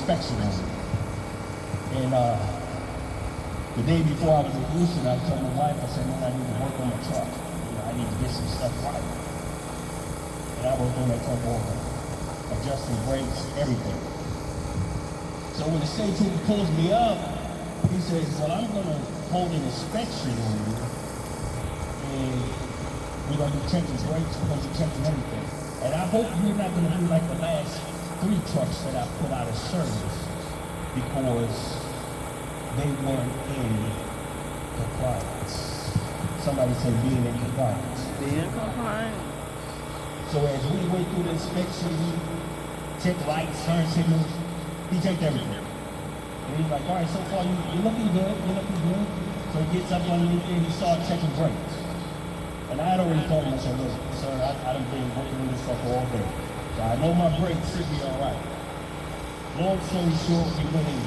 inspection on me. And the day before I was in Houston, I told my wife, I said, man, I need to work on my truck. I need to get some stuff right. And I worked on that truck over, adjusting brakes, everything. So when the state trooper pulls me up, he says, well, I'm going to hold an inspection on you. And we're going to be checking brakes, we're going to be checking everything. And I hope you're not going to be like the last 3 trucks that I put out of service because they weren't in compliance. Somebody say being in compliance. Being in compliance. So as we went through the inspection, he checked lights, turn signals, he checked everything. And he's like, all right, so far you're looking good, you're looking good. So he gets up underneath there, he started checking brakes. And I had already told him, I said, look, sir, I done been working with this stuff all day. So I know my brakes should be all right. Long story short, we went in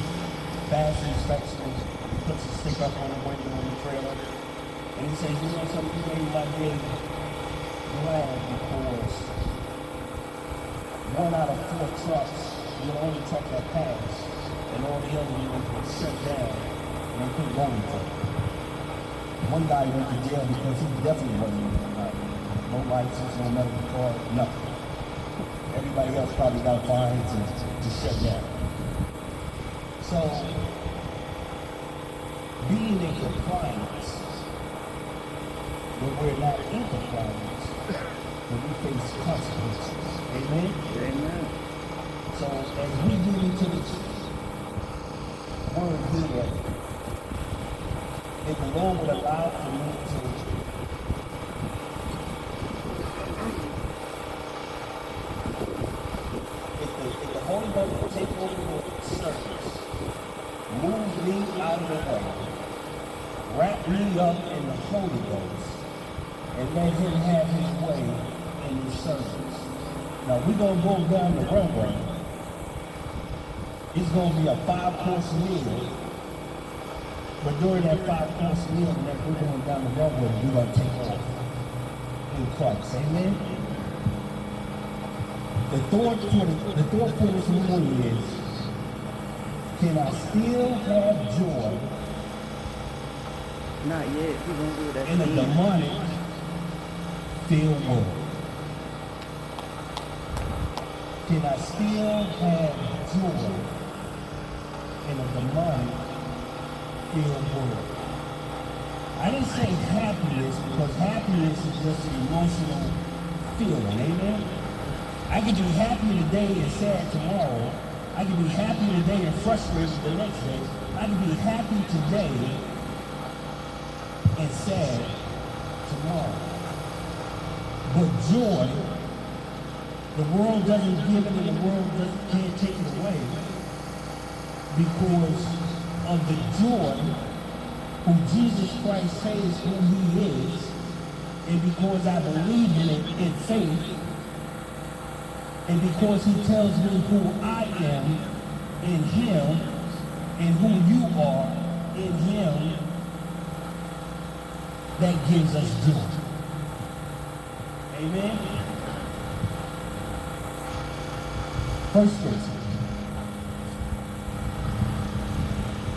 fast inspection, he puts a stick up on the window on the trailer. And he says, you know something, you made my day glad because 1 out of 4 trucks, you're the only truck that passed, and all the other ones were shut down, and they couldn't go anything. One guy went to jail because he definitely wasn't no license, no medical card, nothing. Everybody else probably got fines and just shut down. So, being in compliance, when we're not in compliance, when we face consequences. Amen? Amen. So as we get into this word here, if the Lord would allow for me to if the Holy Ghost will take over the service, move me out of the way, wrap me up in the Holy Ghost, and let him have his way in his service. Now we're going to go down the runway. It's going to be a 5-course meal. But during that 5-course meal, that we're going down the runway, we're going to take off in Christ. Amen? The thought for this morning is, can I still have joy? Not yet. We're going to do that In a demonic filled world? Can I still have joy in a demonic filled world? I didn't say happiness because happiness is just an emotional feeling, amen? I can be happy today and sad tomorrow. I can be happy today and frustrated the next day. I can be happy today and sad tomorrow. But joy, the world doesn't give it and the world can't take it away because of the joy who Jesus Christ says who he is, and because I believe in it in faith, and because he tells me who I am in him and who you are in him, that gives us joy. Amen? First person.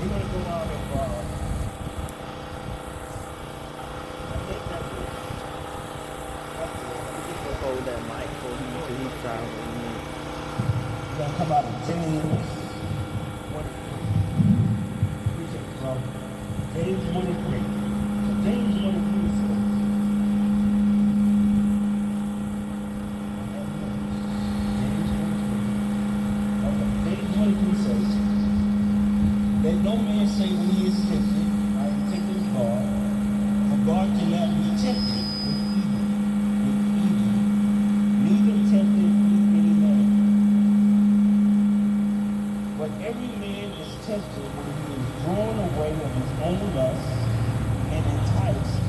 We're going to go out of, I think that's it. Hold that mic for him until he's traveling. We're going to come out of James 1:3. Appreciate it, bro. James 1:3. So James 1:3 says, that no man say when he is tempted, I am tempted of God, for God cannot be tempted with evil, neither tempted any man. But every man is tempted when he is drawn away of his own lust and enticed.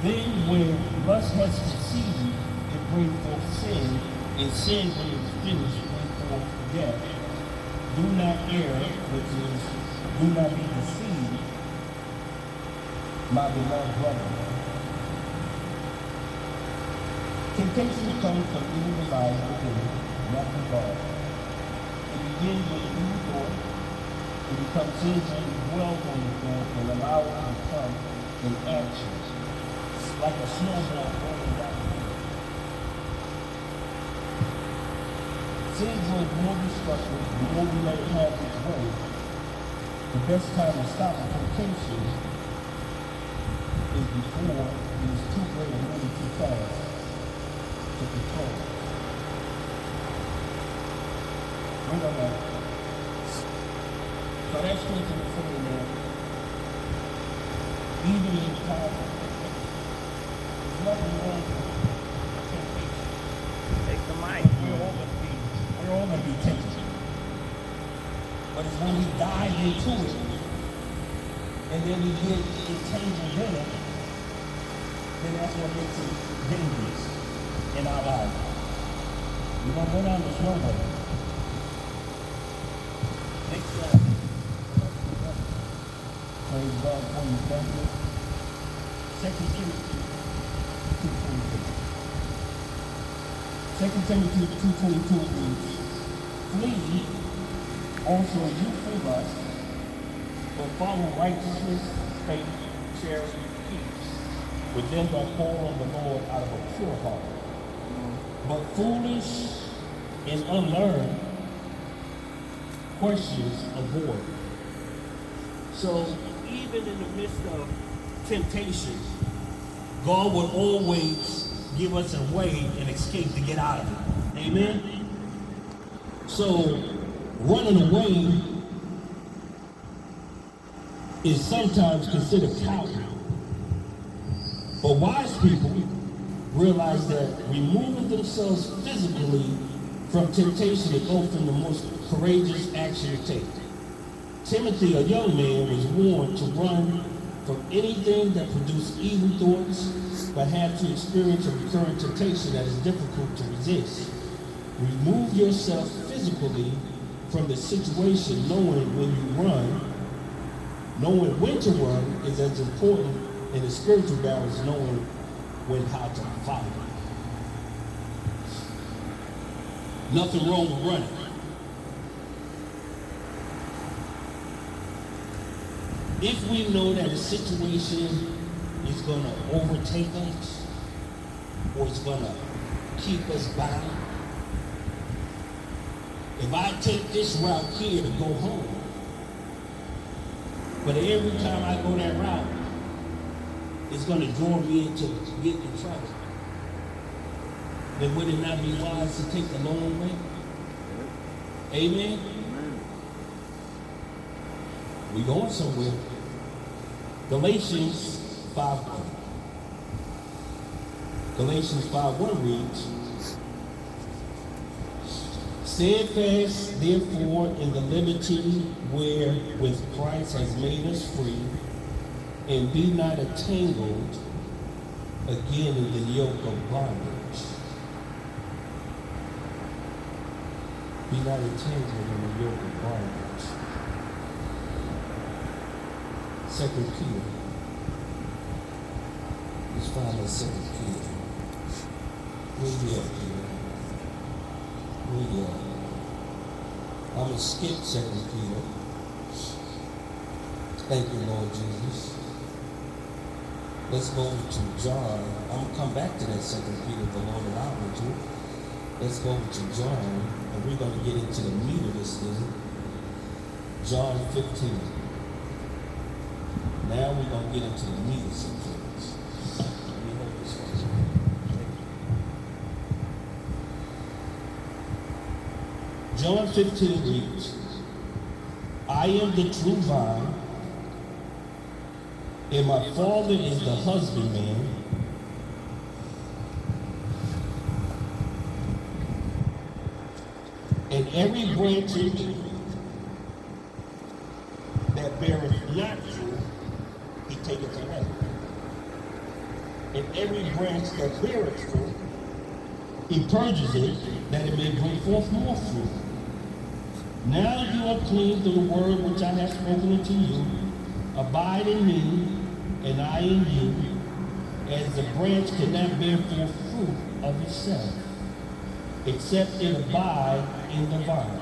Then when lust has conceived, it brings forth sin, and sin when it is finished brings forth death. Do not err, which is, do not be deceived, my beloved brother. Temptation comes from evil desires within, not from God. begin with a new thought. It becomes easier to dwell on the thought and allow it to become an action, like a snowball rolling down the hill. Seems like the more we struggle, the more we let it have its way, the best time to stop a temptation is before it is too great and moving too fast to control. We're gonna, so that's what you're saying there. Even in times of temptation, there's nothing wrong with temptation. Take the mic. We're all gonna be tempted. But it's when we dive into it, and then we get entangled in it, then that's what makes it dangerous in our lives. We're gonna go down this roadway. Next slide. Praise God for you, thank you. 2 Timothy 2:22. 2 Timothy 2:22 reads, flee also youthful lust, but follow righteousness, faith, charity, peace, with them that call on the Lord out of a pure heart. But foolish and unlearned questions avoid. So even in the midst of temptation, God will always give us a way and escape to get out of it. Amen? So running away is sometimes considered cowardly. But wise people realize that removing themselves physically from temptation is often the most courageous action to take. Timothy, a young man, was warned to run from anything that produced evil thoughts, but had to experience a recurrent temptation that is difficult to resist. Remove yourself physically from the situation, knowing when you run, knowing when to run is as important in the spiritual battle as knowing when how to fight. Nothing wrong with running. If we know that a situation is going to overtake us or it's going to keep us bound, if I take this route here to go home, but every time I go that route, it's going to draw me into getting in trouble, then would it not be wise to take the long way? Amen? We going somewhere. Galatians 5:1. Galatians 5:1 reads, steadfast, therefore, in the liberty wherewith Christ has made us free, and be not entangled again in the yoke of bondage. Be not entangled in the yoke of bondage. 2 Peter. Let's find that 2 Peter. Where you at, Peter? Where you at? I'm going to skip 2 Peter. Thank you, Lord Jesus. Let's go to John. I'm going to come back to that 2 Peter, the Lord allowed me to. Let's go to John, and we're going to get into the meat of this thing. John 15. Now we're going to get into the meat of some things. Let me hold this one. John 15 reads, I am the true vine, and my Father is the husbandman. And every branch in me that beareth not fruit, he taketh away. And every branch that beareth fruit, he purges it, that it may bring forth more fruit. Now you are clean through the word which I have spoken unto you. Abide in me, and I in you, as the branch cannot bear forth fruit of itself, except it abide in the vine.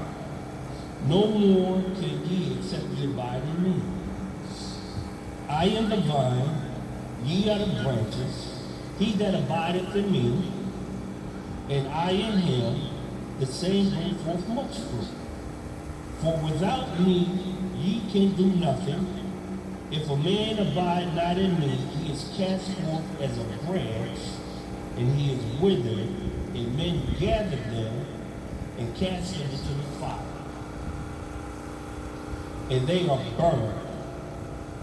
No more can ye except ye abide in me. I am the vine, ye are the branches. He that abideth in me, and I in him, the same bring forth much fruit. For without me ye can do nothing. If a man abide not in me, he is cast forth as a branch, and he is withered, and men gather them and cast them into the fire. And they are burned.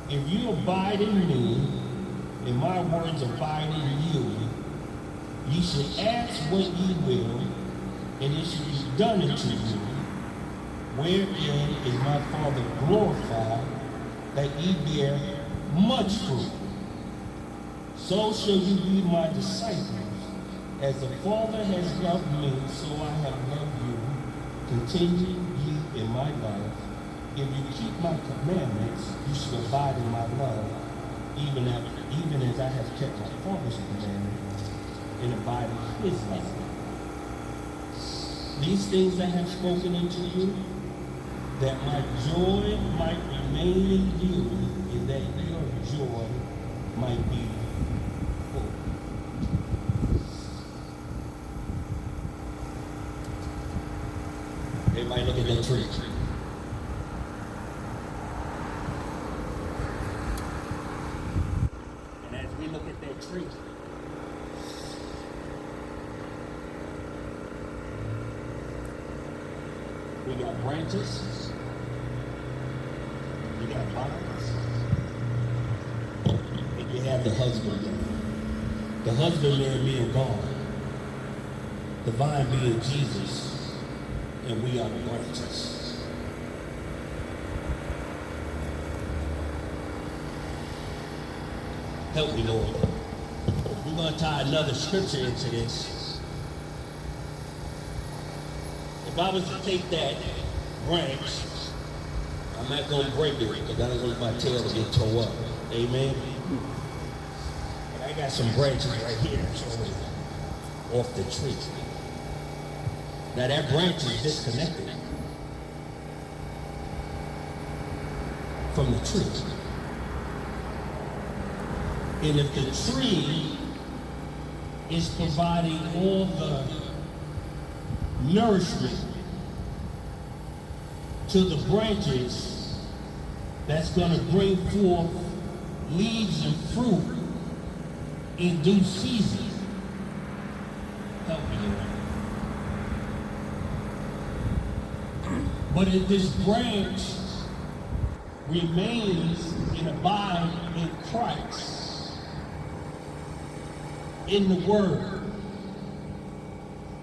If you abide in me, and my words abide in you, ye should ask what ye will, and it shall be done unto you. Wherein is my Father glorified, that ye bear much fruit. So shall you be my disciples. As the Father has loved me, so I have loved you. Continue ye in my love. If you keep my commandments, you shall abide in my love, even as I have kept my Father's commandments and abide in his love. These things I have spoken unto you, that my joy might remain in you, and that your joy might be full. Everybody look at that tree. And as we look at that tree, we got branches, you got vines, and you have the husbandman. The husbandman being God, the vine being Jesus, and we are the branches. Help me, Lord. We're going to tie another scripture into this. If I was to take that branch, I'm not going to break it because I don't want my tail to get tore up. Amen? But I got some branches right here off the tree. Now that branch is disconnected from the tree. And if the tree is providing all the nourishment to the branches that's going to bring forth leaves and fruit in due season, help me, Lord. But if this branch remains and abides in Christ, in the Word,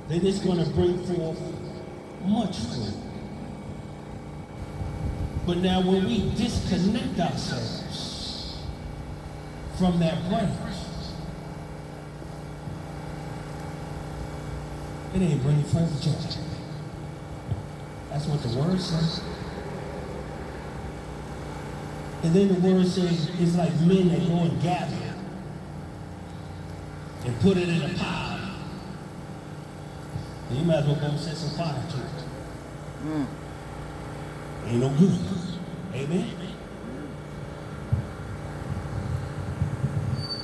then it's going to bring forth much fruit. But now when we disconnect ourselves from that branch, it ain't bringing forth joy. That's what the Word says. And then the Word says it's like men that go and gather and put it in a pile. And you might as well go and set some fire to it. Ain't no good. Amen?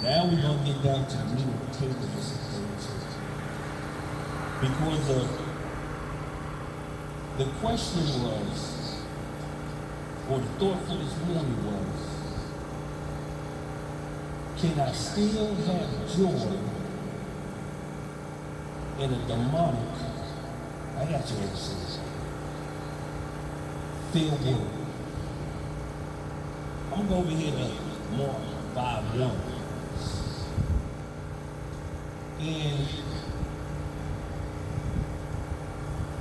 Now we're going to get down to the meat and potatoes of things. Because the question was, or the thought for this morning was, can I still have joy in a demonic, I got you answers, filled world? I'm going to go over here to Mark 5:1. And,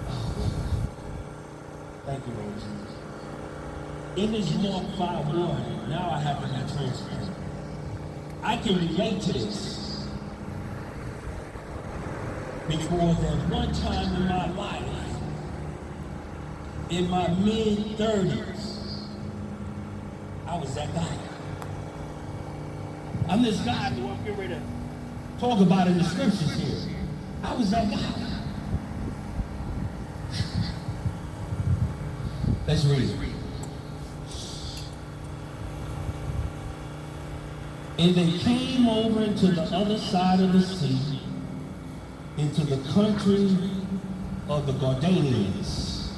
oh Lord, thank you, Lord Jesus. In this Mark 5:1, now I have to be transparent. I can relate to this because at one time in my life, in my mid-30s, I was that guy. I'm this guy who I'm getting ready to talk about in the scriptures here. I was that guy. Let's read it. And they came over into the other side of the sea, into the country of the Gardanians.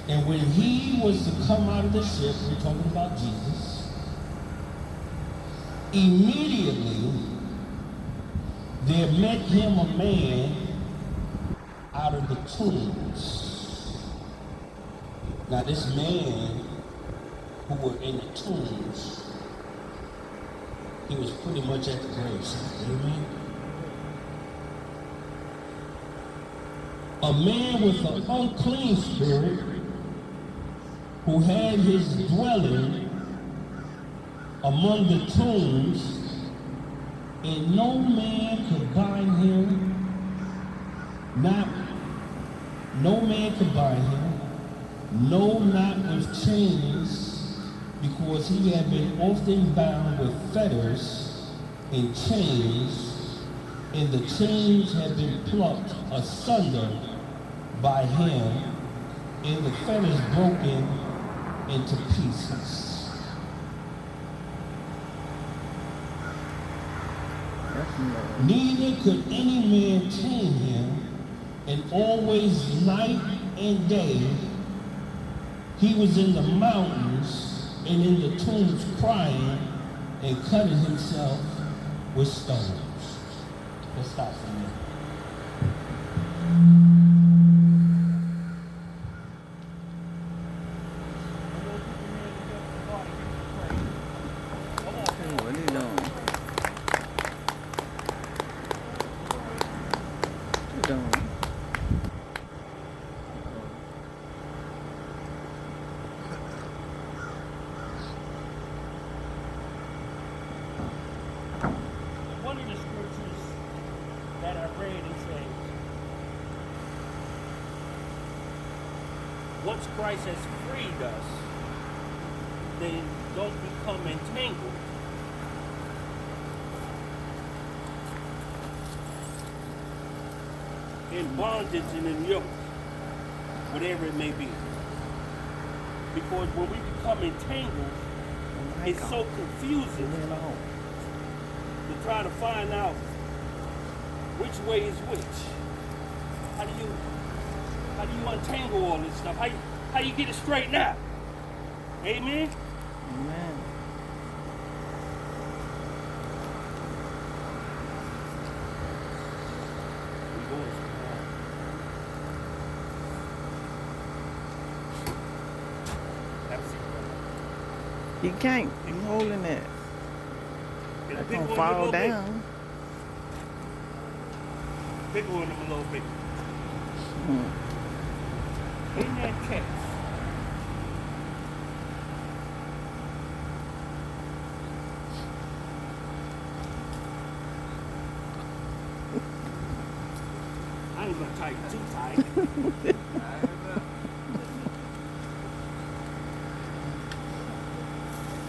And when he was to come out of the ship, we're talking about Jesus, immediately there met him a man out of the tombs. Now this man who were in the tombs, he was pretty much at the graveside. Amen. A man with an unclean spirit who had his dwelling among the tombs, and no man could bind him, no man could bind him, no, not with chains, because he had been often bound with fetters and chains, and the chains had been plucked asunder by him, and the fetters broken into pieces. Neither could any man tame him, and always night and day he was in the mountains and in the tombs crying and cutting himself with stones. Let's stop for a minute. What are you doing? What you doing? One of the scriptures that I read, it says, once Christ has freed us, then don't become entangled. In bondage and in yoke, whatever it may be. Because when we become entangled, it's so confusing to try to find out which way is which. How do you untangle all this stuff? How you get it straightened out? Amen? Amen. We going You can't. I'm holding it. It's gonna fall down. Big one them a little bit. In that text, I ain't gonna tighten too tight.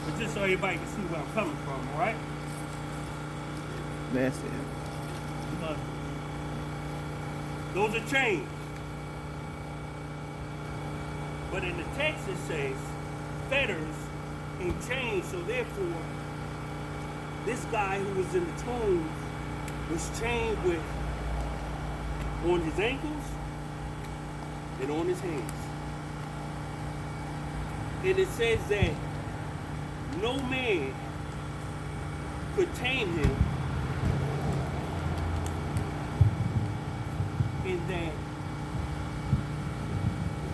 But just so everybody can see where I'm coming from, all right? That's it. Those are chains. But in the text it says fetters and chains, so therefore this guy who was in the tomb was chained with on his ankles and on his hands. And it says that no man could tame him, in that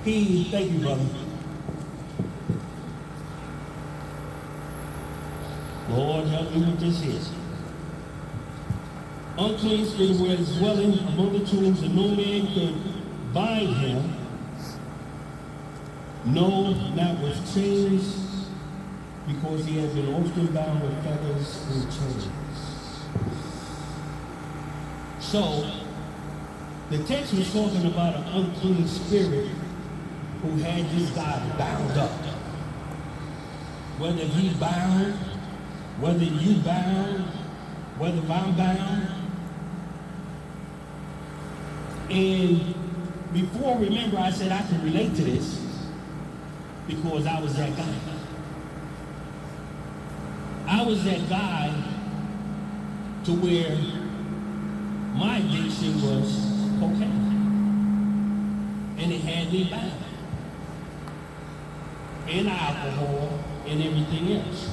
thank you, brother. Lord, help me with this here. Unclean spirit where is dwelling among the tombs, and no man could bind him, no, not with chains, because he had been often bound with fetters and chains. So, the text was talking about an unclean spirit who had this guy bound up. Whether he bound, whether you bound, whether I'm bound. And before, remember, I said I can relate to this. because I was that guy. I was that guy to where my addiction was cocaine. And it had me bound. And alcohol and everything else.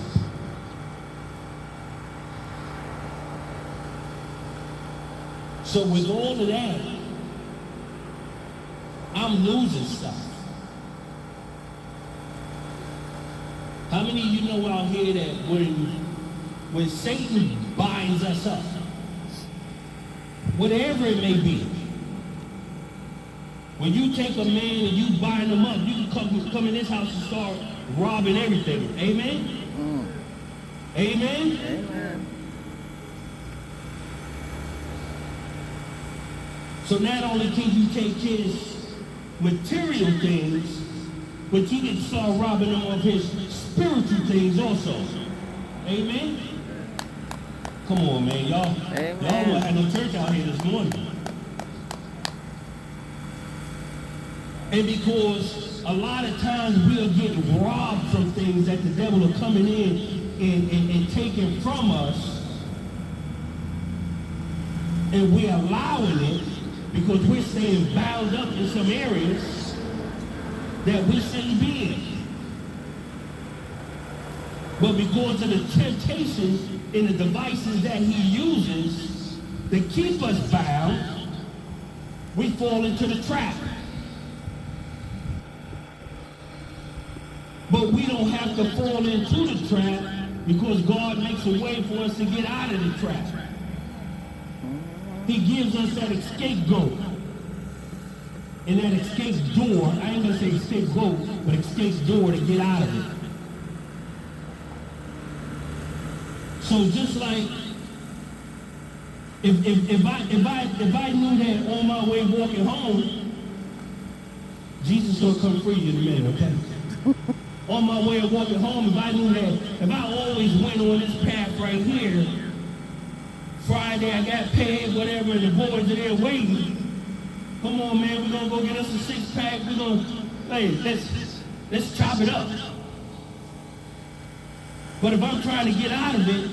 So with all of that, I'm losing stuff. How many of you know out here that when Satan binds us up, whatever it may be, when you take a man and you bind him up, you can come in this house and start robbing everything. Amen? Amen? Amen. So not only can you take his material things, but you can start robbing him of his spiritual things also. Amen? Come on, man. Y'all won't have no church out here this morning. And because a lot of times we'll get robbed from things that the devil are coming in and taking from us, and we're allowing it because we're staying bound up in some areas that we shouldn't be in. But because of the temptation and the devices that he uses to keep us bound, we fall into the trap. But we don't have to fall into the trap because God makes a way for us to get out of the trap. He gives us that escape goat. And that escape door, I ain't gonna say escape goat, but escape door to get out of it. So just like if I knew that on my way walking home, Jesus gonna come free you in a minute, okay? On my way of walking home, if I knew that, if I always went on this path right here, Friday I got paid, whatever, and the boys are there waiting. Come on, man, we're gonna go get us a 6-pack. We're gonna, hey, let's chop it up. But if I'm trying to get out of it,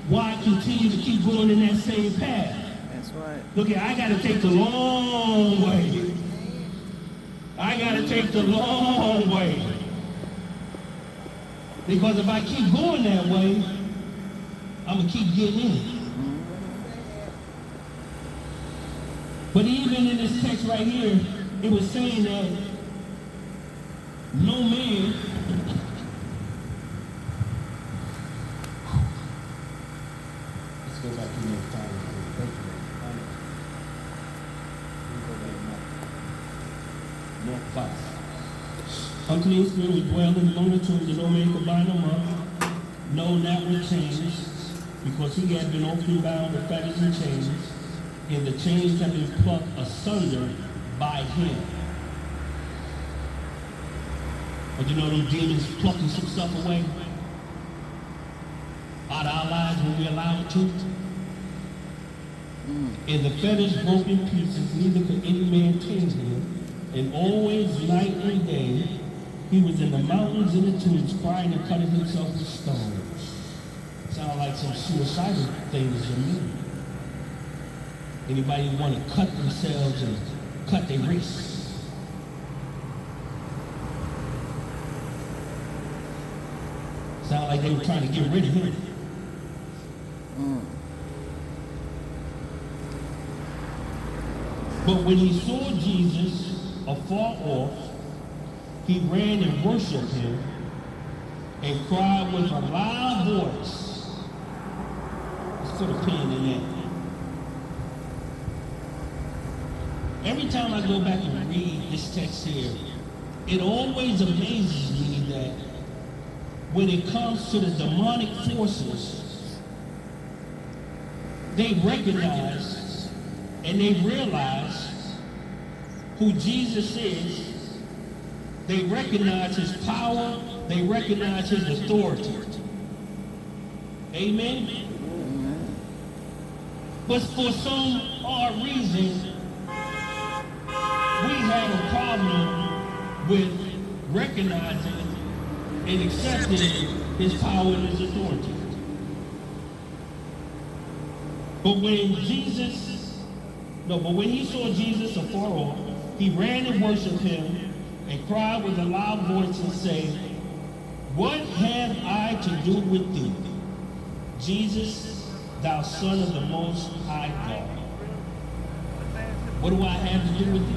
why continue to keep going in that same path? That's right. Look here, I gotta take the long way. I gotta take the long way. Because if I keep going that way, I'm gonna keep getting in. But even in this text right here, it was saying that no man let's go back to the next time. Mark 5. Unclean spirit will dwell in among the tombs, and no man could bind them up. No, that would change, because he had been often bound with fetters and chains, and the chains have been plucked asunder by him. But you know those demons plucking some stuff away out of our lives when we allow it to? And the fetters broke in pieces, neither could any man tame him. And always, night and day, he was in the mountains and the tombs, crying and cutting himself with stones. Sound like some suicidal things to me. Anybody want to cut themselves and cut their wrists? Sound like they were trying to get rid of him. But when he saw Jesus afar off, he ran and worshiped him and cried with a loud voice. Let's put a pin in that. Every time I go back and read this text here, it always amazes me that when it comes to the demonic forces, they recognize and they realize who Jesus is. They recognize his power. They recognize his authority. Amen? But for some odd reason, we have a problem with recognizing and accepting his power and his authority. But when he saw Jesus afar off, he ran and worshipped him and cried with a loud voice and said, "What have I to do with thee, Jesus, thou Son of the Most High God?" What do I have to do with thee?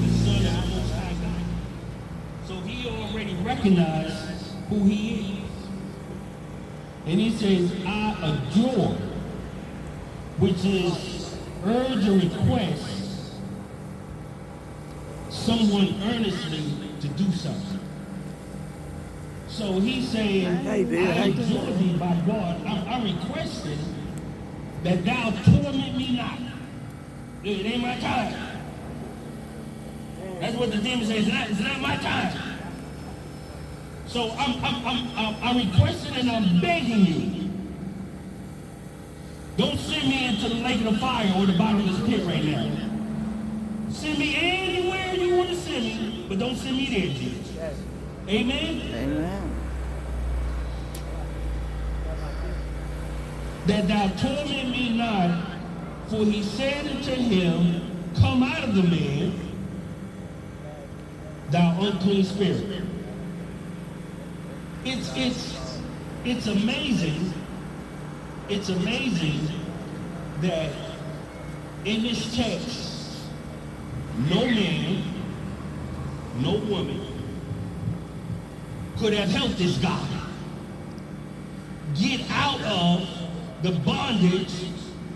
The Son of the Most High God. So he already recognized who he is. And he says, "I adore," which is urge or request someone earnestly to do something. So he's saying, "I adore thee by God. I'm requesting that thou torment me not. It ain't my time." That's what the demon says. It's not my time. So I'm requesting and I'm begging you. Don't send me into the lake of the fire or the bottomless pit right now. Send me anywhere you want to send me, but don't send me there, Jesus. Amen? Amen. That thou torment me not, for he said unto him, "Come out of the man, thou unclean spirit." It's amazing. It's amazing that in this text, no man, no woman could have helped this guy get out of the bondage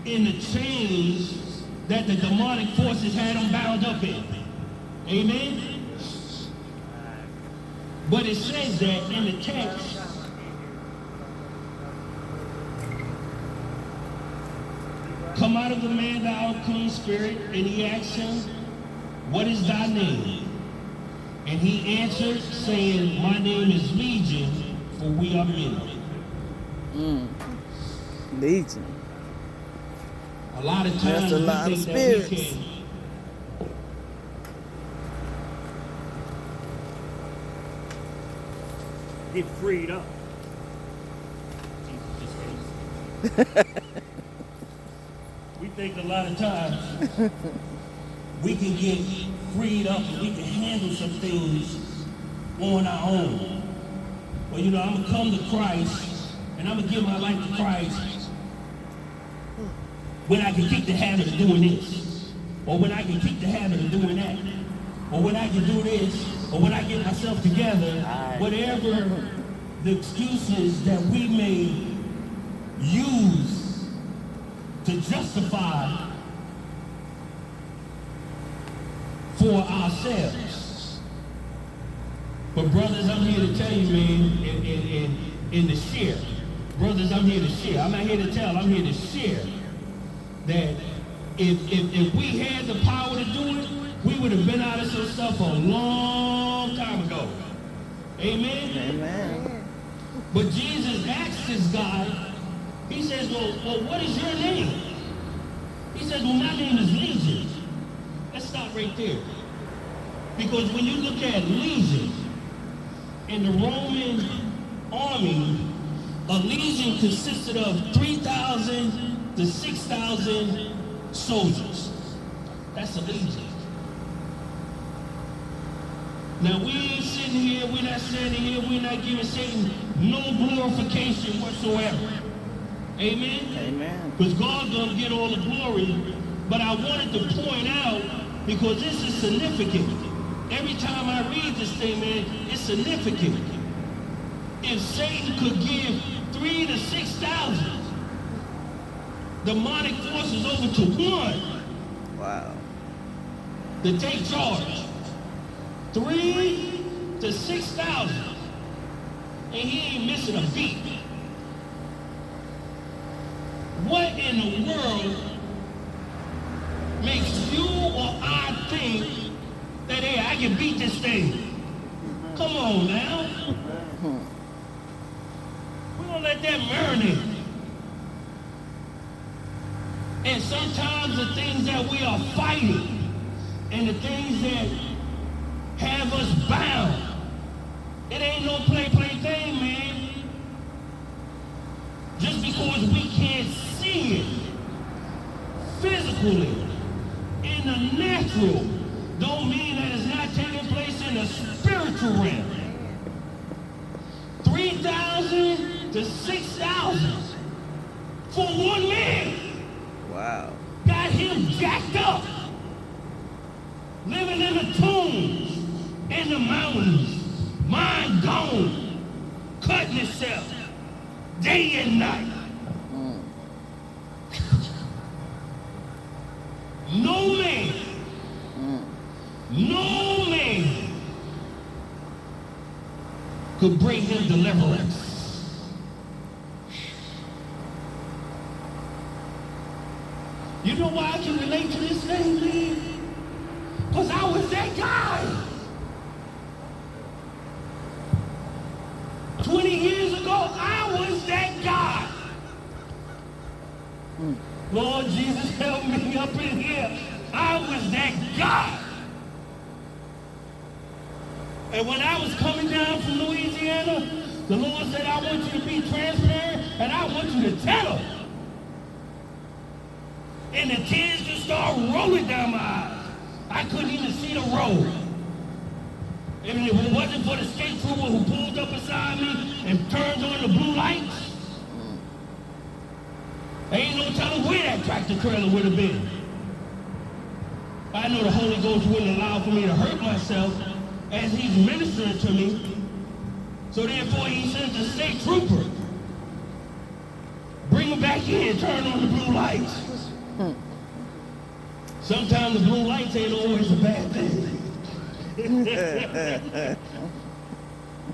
and the chains that the demonic forces had him bound up in. Amen? But it says that in the text, "Come out of the man, thou unclean spirit," and he asked him, "What is thy name?" And he answered, saying, "My name is Legion, for we are many." Legion. A lot of times That's a lot we of think that we spirits. can get freed up. We think a lot of times we can get freed up and we can handle some things on our own. Well, I'm going to come to Christ and I'm going to give my life to Christ when I can kick the habit of doing this, or when I can kick the habit of doing that, or when I can do this, or when I get myself together, whatever the excuses that we may use to justify for ourselves. But brothers, I'm here to tell you, man, in the share. Brothers, I'm here to share. I'm not here to tell, I'm here to share that if we had the power to do it, we would have been out of some stuff a long time ago. Amen? Amen. But Jesus asked this guy, he says, well, what is your name? He says, well, my name is Legion. Let's stop right there. Because when you look at Legion in the Roman army, a legion consisted of 3,000 to 6,000 soldiers. That's a legion. Now we ain't sitting here, we're not standing here, we're not giving Satan no glorification whatsoever. Amen? Amen. Because God's going to get all the glory. But I wanted to point out, because this is significant. Every time I read this thing, man, it's significant. If Satan could give 3,000 to 6,000 demonic forces over to one, Wow. to take charge, 3,000 to 6,000, and he ain't missing a beat. What in the world makes you or I think that, hey, I can beat this thing? Come on now. We're gonna let that marinate. And sometimes the things that we are fighting and and the things that have us bound. It ain't no play thing, man. Just because we can't see it physically in the natural don't mean that it's not taking place in the spiritual realm. 3,000 to 6,000 for one man. Wow. Got him jacked up. Living in the tombs, in the mountains, mind gone, cutting himself day and night. No man, no man could bring him deliverance. You know why I can relate to this thing, man? Because I was that guy. 20 years ago, I was that guy. Lord Jesus, help me up in here. I was that guy. And when I was coming down from Louisiana, the Lord said, I want you to be transparent, and I want you to tell them. And the tears just started rolling down my eyes. I couldn't even see the road. And if it wasn't for the state trooper who pulled up beside me and turned on the blue lights, there ain't no telling where that tractor trailer would have been. I know the Holy Ghost wouldn't allow for me to hurt myself as he's ministering to me. So therefore he sends the state trooper. Bring him back in, turn on the blue lights. Sometimes the blue lights ain't always a bad thing.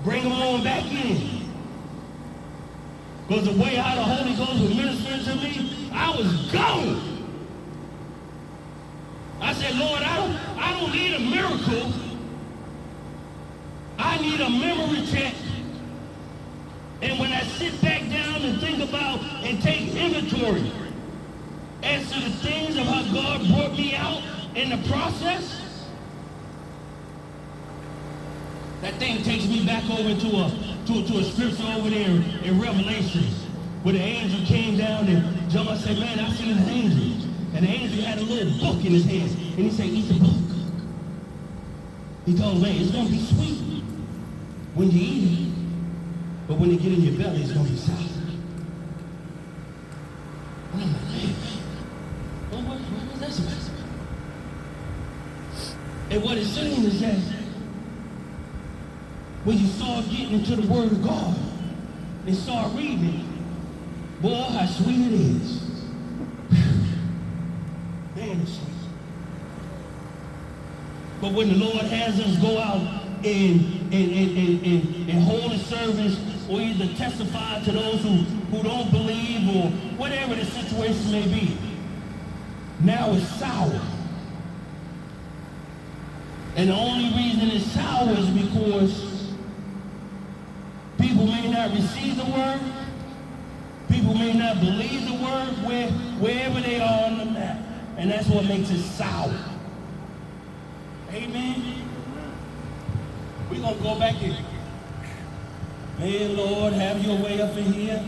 Bring him on back in. Because the way how the Holy Ghost was ministering to me, I was gone. I said, Lord, I don't need a miracle. I need a memory check. And when I sit back down and think about and take inventory as to the things of how God brought me out in the process, that thing takes me back over to a scripture over there in Revelation, where the angel came down and John said, man, I've seen an angel. And the angel had a little book in his hand. And he said, eat the book. He told him, man, it's going to be sweet when you eat it. But when it get in your belly, it's going to be sour. And I'm like, man, what's that about? And what it's saying is that when you start getting into the Word of God and start reading it, boy, how sweet it is. Man, it's sweet. But when the Lord has us go out and hold a service or either testify to those who don't believe or whatever the situation may be, now it's sour. And the only reason it's sour is because people may not receive the word. People may not believe the word wherever they are on the map. And that's what makes it sour. Amen? We're going to go back in. Man, Lord, have your way up in here.